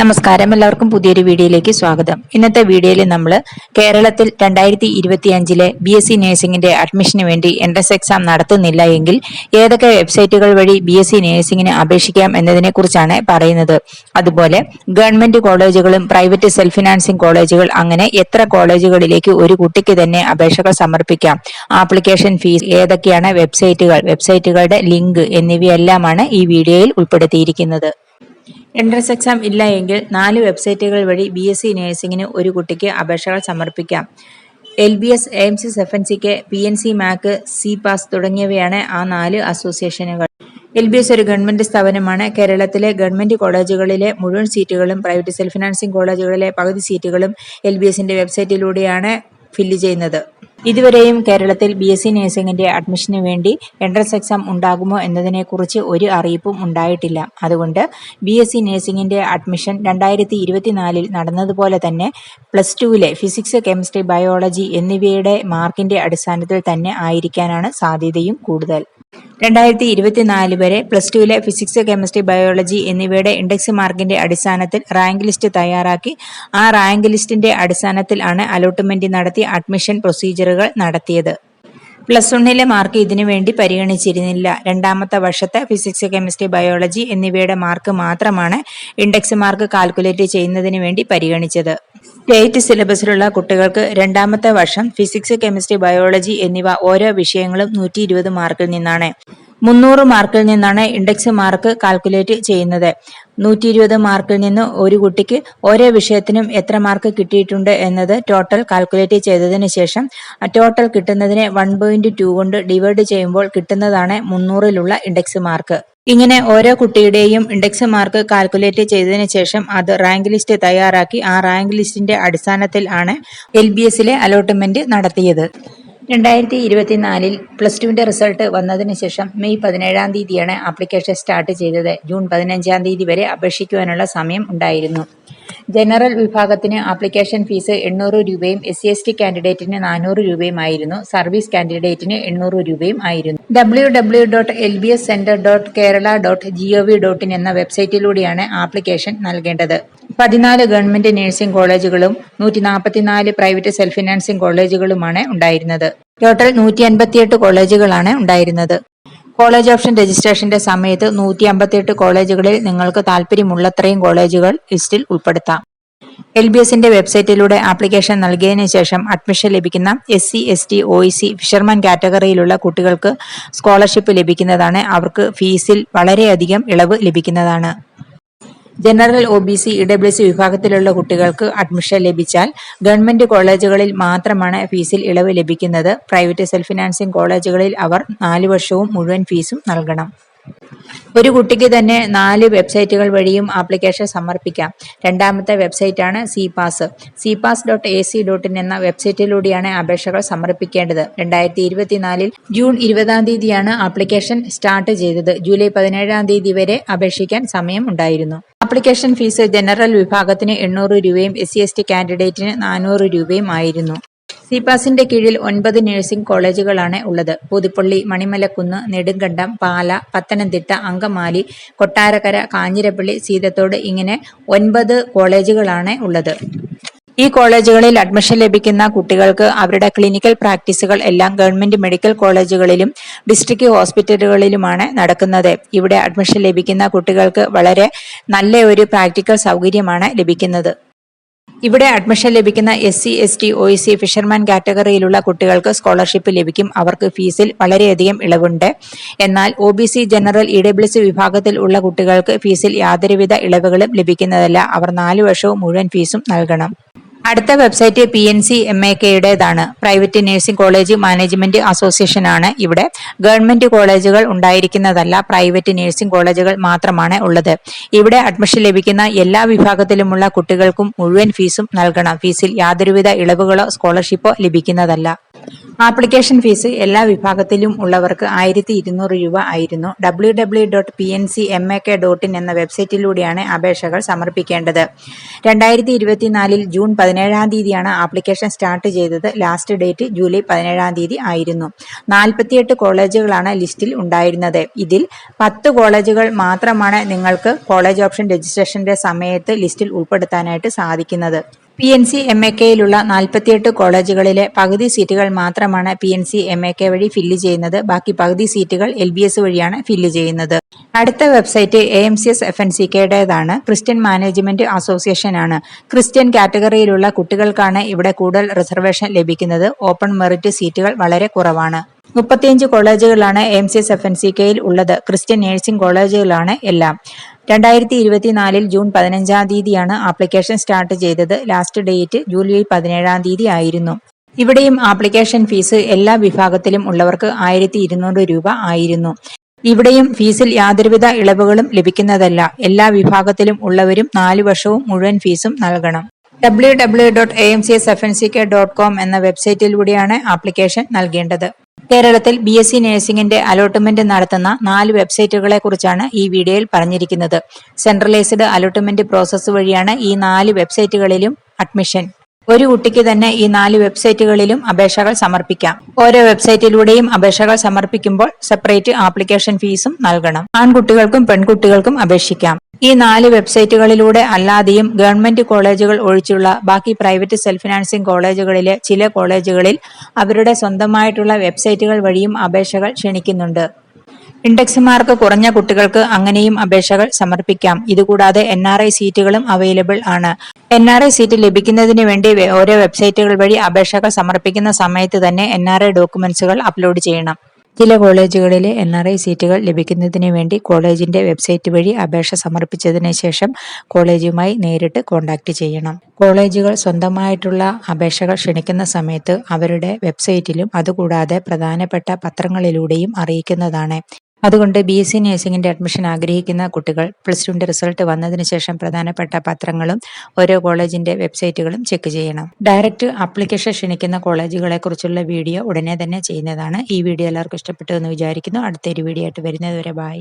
നമസ്കാരം, എല്ലാവർക്കും പുതിയൊരു വീഡിയോയിലേക്ക് സ്വാഗതം. ഇന്നത്തെ വീഡിയോയിൽ നമ്മൾ കേരളത്തിൽ 2025 BSc നഴ്സിംഗിന്റെ അഡ്മിഷന് വേണ്ടി എൻട്രൻസ് എക്സാം നടത്തുന്നില്ല എങ്കിൽ ഏതൊക്കെ വെബ്സൈറ്റുകൾ വഴി BSc നഴ്സിംഗിന് അപേക്ഷിക്കാം എന്നതിനെ കുറിച്ചാണ് പറയുന്നത്. അതുപോലെ ഗവൺമെന്റ് കോളേജുകളും പ്രൈവറ്റ് സെൽഫ് ഫിനാൻസിംഗ് കോളേജുകൾ അങ്ങനെ എത്ര കോളേജുകളിലേക്ക് ഒരു കുട്ടിക്ക് തന്നെ അപേക്ഷകൾ സമർപ്പിക്കാം, ആപ്ലിക്കേഷൻ ഫീസ്, ഏതൊക്കെയാണ് വെബ്സൈറ്റുകളുടെ ലിങ്ക് എന്നിവയെല്ലാമാണ് ഈ വീഡിയോയിൽ ഉൾപ്പെടുത്തിയിരിക്കുന്നത്. എൻട്രൻസ് എക്സാം ഇല്ല എങ്കിൽ 4 വെബ്സൈറ്റുകൾ വഴി BSc നഴ്സിംഗിന് ഒരു കുട്ടിക്ക് അപേക്ഷകൾ സമർപ്പിക്കാം. LBS, AIMS, FNCK, PNC, MAC, CPAS തുടങ്ങിയവയാണ് ആ 4 അസോസിയേഷനുകൾ. LBS ഒരു ഗവൺമെന്റ് സ്ഥാപനമാണ്. കേരളത്തിലെ ഗവൺമെന്റ് കോളേജുകളിലെ മുഴുവൻ സീറ്റുകളും പ്രൈവറ്റ് സെൽഫ് ഫിനാൻസിംഗ് കോളേജുകളിലെ പകുതി സീറ്റുകളും LBSന്റെ വെബ്സൈറ്റിലൂടെയാണ് ഫില്ല് ചെയ്യുന്നത്. ഇതുവരെയും കേരളത്തിൽ BSc നഴ്സിംഗിന്റെ അഡ്മിഷന് വേണ്ടി എൻട്രൻസ് എക്സാം ഉണ്ടാകുമോ എന്നതിനെക്കുറിച്ച് ഒരു അറിയിപ്പും ഉണ്ടായിട്ടില്ല. അതുകൊണ്ട് BSc നഴ്സിംഗിന്റെ അഡ്മിഷൻ 2024 നടന്നതുപോലെ തന്നെ +2 ഫിസിക്സ്, കെമിസ്ട്രി, ബയോളജി എന്നിവയുടെ മാർക്കിന്റെ അടിസ്ഥാനത്തിൽ തന്നെ ആയിരിക്കാനാണ് സാധ്യതയും കൂടുതൽ. 2024 വരെ +2 ഫിസിക്സ്, കെമിസ്ട്രി, ബയോളജി എന്നിവയുടെ ഇൻഡെക്സ് മാർക്കിന്റെ അടിസ്ഥാനത്തിൽ റാങ്ക് ലിസ്റ്റ് തയ്യാറാക്കി ആ റാങ്ക് ലിസ്റ്റിന്റെ അടിസ്ഥാനത്തിൽ ആണ് അലോട്ട്മെന്റ് നടത്തി അഡ്മിഷൻ പ്രൊസീജിയറുകൾ നടത്തിയത്. +1 മാർക്ക് ഇതിനു വേണ്ടി പരിഗണിച്ചിരുന്നില്ല. രണ്ടാമത്തെ വർഷത്തെ ഫിസിക്സ്, കെമിസ്ട്രി, ബയോളജി എന്നിവയുടെ മാർക്ക് മാത്രമാണ് ഇൻഡെക്സ് മാർക്ക് കാൽക്കുലേറ്റ് ചെയ്യുന്നതിന് വേണ്ടി പരിഗണിച്ചത്. സ്റ്റേറ്റ് സിലബസിലുള്ള കുട്ടികൾക്ക് രണ്ടാമത്തെ വർഷം ഫിസിക്സ്, കെമിസ്ട്രി, ബയോളജി എന്നിവ ഓരോ വിഷയങ്ങളും 120 മാർക്കിൽ നിന്നാണ്. 300 മാർക്കിൽ നിന്നാണ് ഇൻഡെക്സ് മാർക്ക് കാൽക്കുലേറ്റ് ചെയ്യുന്നത്. 120 മാർക്കിൽ നിന്ന് ഒരു കുട്ടിക്ക് ഓരോ വിഷയത്തിനും എത്ര മാർക്ക് കിട്ടിയിട്ടുണ്ട് എന്നത് ടോട്ടൽ കാൽക്കുലേറ്റ് ചെയ്തതിനു ശേഷം ടോട്ടൽ കിട്ടുന്നതിനെ 1.2 കൊണ്ട് ഡിവൈഡ് ചെയ്യുമ്പോൾ കിട്ടുന്നതാണ് 300ലുള്ള ഇൻഡെക്സ് മാർക്ക്. ഇങ്ങനെ ഓരോ കുട്ടിയുടെയും ഇൻഡെക്സ് മാർക്ക് കാൽക്കുലേറ്റ് ചെയ്തതിനു ശേഷം അത് റാങ്ക് ലിസ്റ്റ് തയ്യാറാക്കി ആ റാങ്ക് ലിസ്റ്റിന്റെ അടിസ്ഥാനത്തിൽ ആണ് LBSലെ അലോട്ട്മെന്റ് നടത്തിയത്. 2024 +2ന്റെ റിസൾട്ട് വന്നതിന് ശേഷം മെയ് 17-ാം തീയതിയാണ് ആപ്ലിക്കേഷൻ സ്റ്റാർട്ട് ചെയ്തത്. ജൂൺ 15-ാം തീയതി വരെ അപേക്ഷിക്കുവാനുള്ള സമയം ഉണ്ടായിരുന്നു. ജനറൽ വിഭാഗത്തിന് ആപ്ലിക്കേഷൻ ഫീസ് 800 രൂപയും SC/ST കാൻഡിഡേറ്റിന് 400 രൂപയും ആയിരുന്നു. സർവീസ് കാൻഡിഡേറ്റിന് 800 രൂപയും ആയിരുന്നു. www.lbscenter.kerala.gov.in എന്ന വെബ്സൈറ്റിലൂടെയാണ് ആപ്ലിക്കേഷൻ നൽകേണ്ടത്. 14 ഗവൺമെന്റ് നഴ്സിംഗ് കോളേജുകളും 144 പ്രൈവറ്റ് സെൽഫ് ഫിനാൻസിംഗ് കോളേജുകളുമാണ് ഉണ്ടായിരുന്നത്. ടോട്ടൽ 158 കോളേജുകളാണ് ഉണ്ടായിരുന്നത്. കോളേജ് ഓപ്ഷൻ രജിസ്ട്രേഷന്റെ സമയത്ത് 158 കോളേജുകളിൽ നിങ്ങൾക്ക് താല്പര്യമുള്ളത്രയും കോളേജുകൾ ലിസ്റ്റിൽ ഉൾപ്പെടുത്താം. LBSന്റെ വെബ്സൈറ്റിലൂടെ ആപ്ലിക്കേഷൻ നൽകിയതിനു ശേഷം അഡ്മിഷൻ ലഭിക്കുന്ന SC, ST, OEC, ഫിഷർമാൻ കാറ്റഗറിയിലുള്ള കുട്ടികൾക്ക് സ്കോളർഷിപ്പ് ലഭിക്കുന്നതാണ്. അവർക്ക് ഫീസിൽ വളരെയധികം ഇളവ് ലഭിക്കുന്നതാണ്. ജനറൽ, OBC, EWS വിഭാഗത്തിലുള്ള കുട്ടികൾക്ക് അഡ്മിഷൻ ലഭിച്ചാൽ ഗവൺമെന്റ് കോളേജുകളിൽ മാത്രമാണ് ഫീസിൽ ഇളവ് ലഭിക്കുന്നത്. പ്രൈവറ്റ് സെൽഫ് ഫിനാൻസിംഗ് കോളേജുകളിൽ അവർ 4 വർഷവും മുഴുവൻ ഫീസും നൽകണം. ഒരു കുട്ടിക്ക് തന്നെ 4 വെബ്സൈറ്റുകൾ വഴിയും ആപ്ലിക്കേഷൻ സമർപ്പിക്കാം. രണ്ടാമത്തെ വെബ്സൈറ്റാണ് cpas.ac.in എന്ന വെബ്സൈറ്റിലൂടെയാണ് അപേക്ഷകൾ സമർപ്പിക്കേണ്ടത്. 2024 ജൂൺ 20-ാം തീയതിയാണ് ആപ്ലിക്കേഷൻ സ്റ്റാർട്ട് ചെയ്തത്. ജൂലൈ 17-ാം തീയതി വരെ അപേക്ഷിക്കാൻ സമയം ഉണ്ടായിരുന്നു. ആപ്ലിക്കേഷൻ ഫീസ് ജനറൽ വിഭാഗത്തിന് 800 രൂപയും SC/ST കാൻഡിഡേറ്റിന് 400 രൂപയും ആയിരുന്നു. CPASന്റെ കീഴിൽ 9 നഴ്സിംഗ് കോളേജുകളാണ് ഉള്ളത്. പുതുപ്പള്ളി, മണിമലക്കുന്ന്, നെടുങ്കണ്ടം, പാല, പത്തനംതിട്ട, അങ്കമാലി, കൊട്ടാരക്കര, കാഞ്ഞിരപ്പള്ളി, സീതത്തോട് ഇങ്ങനെ 9 കോളേജുകളാണ് ഉള്ളത്. ഈ കോളേജുകളിൽ അഡ്മിഷൻ ലഭിക്കുന്ന കുട്ടികൾക്ക് അവരുടെ ക്ലിനിക്കൽ പ്രാക്ടീസുകൾ എല്ലാം ഗവൺമെന്റ് മെഡിക്കൽ കോളേജുകളിലും ഡിസ്ട്രിക്ട് ഹോസ്പിറ്റലുകളിലുമാണ് നടക്കുന്നത്. ഇവിടെ അഡ്മിഷൻ ലഭിക്കുന്ന കുട്ടികൾക്ക് വളരെ നല്ല ഒരു പ്രാക്ടിക്കൽ സൗകര്യമാണ് ലഭിക്കുന്നത്. ഇവിടെ അഡ്മിഷൻ ലഭിക്കുന്ന SC, ST, OEC, ഫിഷർമാൻ കാറ്റഗറിയിലുള്ള കുട്ടികൾക്ക് സ്കോളർഷിപ്പ് ലഭിക്കും. അവർക്ക് ഫീസിൽ വളരെയധികം ഇളവുണ്ട്. എന്നാൽ OBC, ജനറൽ, EWS വിഭാഗത്തിൽ ഉള്ള കുട്ടികൾക്ക് ഫീസിൽ യാതൊരുവിധ ഇളവുകളും ലഭിക്കുന്നതല്ല. അവർ 4 വർഷവും മുഴുവൻ ഫീസും നൽകണം. അടുത്ത വെബ്സൈറ്റ് PNC MAKയുടേതാണ്. Private nursing college management association ആണ്. ഇവിടെ ഗവൺമെന്റ് കോളേജുകൾ ഉണ്ടായിരിക്കുന്നതല്ല, പ്രൈവറ്റ് നഴ്സിംഗ് കോളേജുകൾ മാത്രമാണ് ഉള്ളത്. ഇവിടെ അഡ്മിഷൻ ലഭിക്കുന്ന എല്ലാ വിഭാഗത്തിലുമുള്ള കുട്ടികൾക്കും മുഴുവൻ ഫീസും നൽകണം. ഫീസിൽ യാതൊരുവിധ ഇളവുകളോ സ്കോളർഷിപ്പോ ലഭിക്കുന്നതല്ല. ആപ്ലിക്കേഷൻ ഫീസ് എല്ലാ വിഭാഗത്തിലും ഉള്ളവർക്ക് 1200 രൂപ ആയിരുന്നു. www.pncmak.in എന്ന വെബ്സൈറ്റിലൂടെയാണ് അപേക്ഷകൾ സമർപ്പിക്കേണ്ടത്. 2024 ജൂൺ 17 തീയതിയാണ് ആപ്ലിക്കേഷൻ സ്റ്റാർട്ട് ചെയ്തത്. ലാസ്റ്റ് ഡേറ്റ് ജൂലൈ 17 തീയതി ആയിരുന്നു. 48 കോളേജുകളാണ് ലിസ്റ്റിൽ ഉണ്ടായിരുന്നത്. ഇതിൽ 10 കോളേജുകൾ മാത്രമാണ് നിങ്ങൾക്ക് കോളേജ് ഓപ്ഷൻ രജിസ്ട്രേഷന്റെ സമയത്ത് ലിസ്റ്റിൽ ഉൾപ്പെടുത്താനായിട്ട് സാധിക്കുന്നത്. PNCMAKയിലുള്ള 48 കോളേജുകളിലെ പകുതി സീറ്റുകൾ മാത്രമാണ് PNCMAK വഴി ഫില്ല് ചെയ്യുന്നത്. ബാക്കി പകുതി സീറ്റുകൾ LBS വഴിയാണ് ഫില്ല് ചെയ്യുന്നത്. അടുത്ത വെബ്സൈറ്റ് AMCS FNCKയുടേതാണ്. ക്രിസ്ത്യൻ മാനേജ്മെന്റ് അസോസിയേഷൻ ആണ്. ക്രിസ്ത്യൻ കാറ്റഗറിയിലുള്ള കുട്ടികൾക്കാണ് ഇവിടെ കൂടുതൽ റിസർവേഷൻ ലഭിക്കുന്നത്. ഓപ്പൺ മെറിറ്റ് സീറ്റുകൾ വളരെ കുറവാണ്. 35 കോളേജുകളാണ് AMCS FNCKയിൽ ഉള്ളത്. ക്രിസ്ത്യൻ നഴ്സിംഗ് കോളേജുകളാണ് എല്ലാം. 2024 ജൂൺ 15 തീയതിയാണ് ആപ്ലിക്കേഷൻ സ്റ്റാർട്ട് ചെയ്തത്. ലാസ്റ്റ് ഡേറ്റ് ജൂലൈ 17 തീയതി ആയിരുന്നു. ഇവിടെയും ആപ്ലിക്കേഷൻ ഫീസ് എല്ലാ വിഭാഗത്തിലും ഉള്ളവർക്ക് 1200 രൂപ ആയിരുന്നു. ഇവിടെയും ഫീസിൽ യാതൊരുവിധ ഇളവുകളും ലഭിക്കുന്നതല്ല. എല്ലാ വിഭാഗത്തിലും ഉള്ളവരും 4 വർഷവും മുഴുവൻ ഫീസും നൽകണം. www.amcsfnck.com എന്ന വെബ്സൈറ്റിലൂടെയാണ് ആപ്ലിക്കേഷൻ നൽകേണ്ടത്. കേരളത്തിൽ BSc നഴ്സിംഗിന്റെ അലോട്ട്മെന്റ് നടത്തുന്ന 4 വെബ്സൈറ്റുകളെ കുറിച്ചാണ് ഈ വീഡിയോയിൽ പറഞ്ഞിരിക്കുന്നത്. സെൻട്രലൈസ്ഡ് അലോട്ട്മെന്റ് പ്രോസസ്സ് വഴിയാണ് ഈ 4 വെബ്സൈറ്റുകളിലും അഡ്മിഷൻ. ഒരു കുട്ടിക്ക് തന്നെ ഈ 4 വെബ്സൈറ്റുകളിലും അപേക്ഷകൾ സമർപ്പിക്കാം. ഓരോ വെബ്സൈറ്റിലൂടെയും അപേക്ഷകൾ സമർപ്പിക്കുമ്പോൾ സെപ്പറേറ്റ് ആപ്ലിക്കേഷൻ ഫീസും നൽകണം. ആൺകുട്ടികൾക്കും പെൺകുട്ടികൾക്കും അപേക്ഷിക്കാം. ഈ 4 വെബ്സൈറ്റുകളിലൂടെ അല്ലാതെയും ഗവൺമെന്റ് കോളേജുകൾ ഒഴിച്ചുള്ള ബാക്കി പ്രൈവറ്റ് സെൽഫ് ഫിനാൻസിംഗ് കോളേജുകളിലെ ചില കോളേജുകളിൽ അവരുടെ സ്വന്തമായിട്ടുള്ള വെബ്സൈറ്റുകൾ വഴിയും അപേക്ഷകൾ ക്ഷണിക്കുന്നുണ്ട്. ഇൻഡെക്സ് മാർക്ക് കുറഞ്ഞ കുട്ടികൾക്ക് അങ്ങനെയും അപേക്ഷകൾ സമർപ്പിക്കാം. ഇതുകൂടാതെ NRI സീറ്റുകളും അവൈലബിൾ ആണ്. NRI സീറ്റ് ലഭിക്കുന്നതിന് വേണ്ടി ഓരോ വെബ്സൈറ്റുകൾ വഴി അപേക്ഷകൾ സമർപ്പിക്കുന്ന സമയത്ത് തന്നെ NRI ഡോക്യുമെന്റ്സുകൾ അപ്ലോഡ് ചെയ്യണം. ചില കോളേജുകളിലെ NRI സീറ്റുകൾ ലഭിക്കുന്നതിന് വേണ്ടി കോളേജിന്റെ വെബ്സൈറ്റ് വഴി അപേക്ഷ സമർപ്പിച്ചതിന് ശേഷം കോളേജുമായി നേരിട്ട് കോൺടാക്ട് ചെയ്യണം. കോളേജുകൾ സ്വന്തമായിട്ടുള്ള അപേക്ഷകൾ ക്ഷണിക്കുന്ന സമയത്ത് അവരുടെ വെബ്സൈറ്റിലും അതുകൂടാതെ പ്രധാനപ്പെട്ട പത്രങ്ങളിലൂടെയും അറിയിക്കുന്നതാണ്. അതുകൊണ്ട് BSc നഴ്സിംഗിന്റെ അഡ്മിഷൻ ആഗ്രഹിക്കുന്ന കുട്ടികൾ +2ന്റെ റിസൾട്ട് വന്നതിന് ശേഷം പ്രധാനപ്പെട്ട പത്രങ്ങളും ഓരോ കോളേജിന്റെ വെബ്സൈറ്റുകളും ചെക്ക് ചെയ്യണം. ഡയറക്റ്റ് ആപ്ലിക്കേഷൻ ക്ഷണിക്കുന്ന കോളേജുകളെ കുറിച്ചുള്ള വീഡിയോ ഉടനെ തന്നെ ചെയ്യുന്നതാണ്. ഈ വീഡിയോ എല്ലാവർക്കും ഇഷ്ടപ്പെട്ടു എന്ന് വിചാരിക്കുന്നു. അടുത്തൊരു വീഡിയോ ആയിട്ട് വരുന്നത് വരെ ബൈ.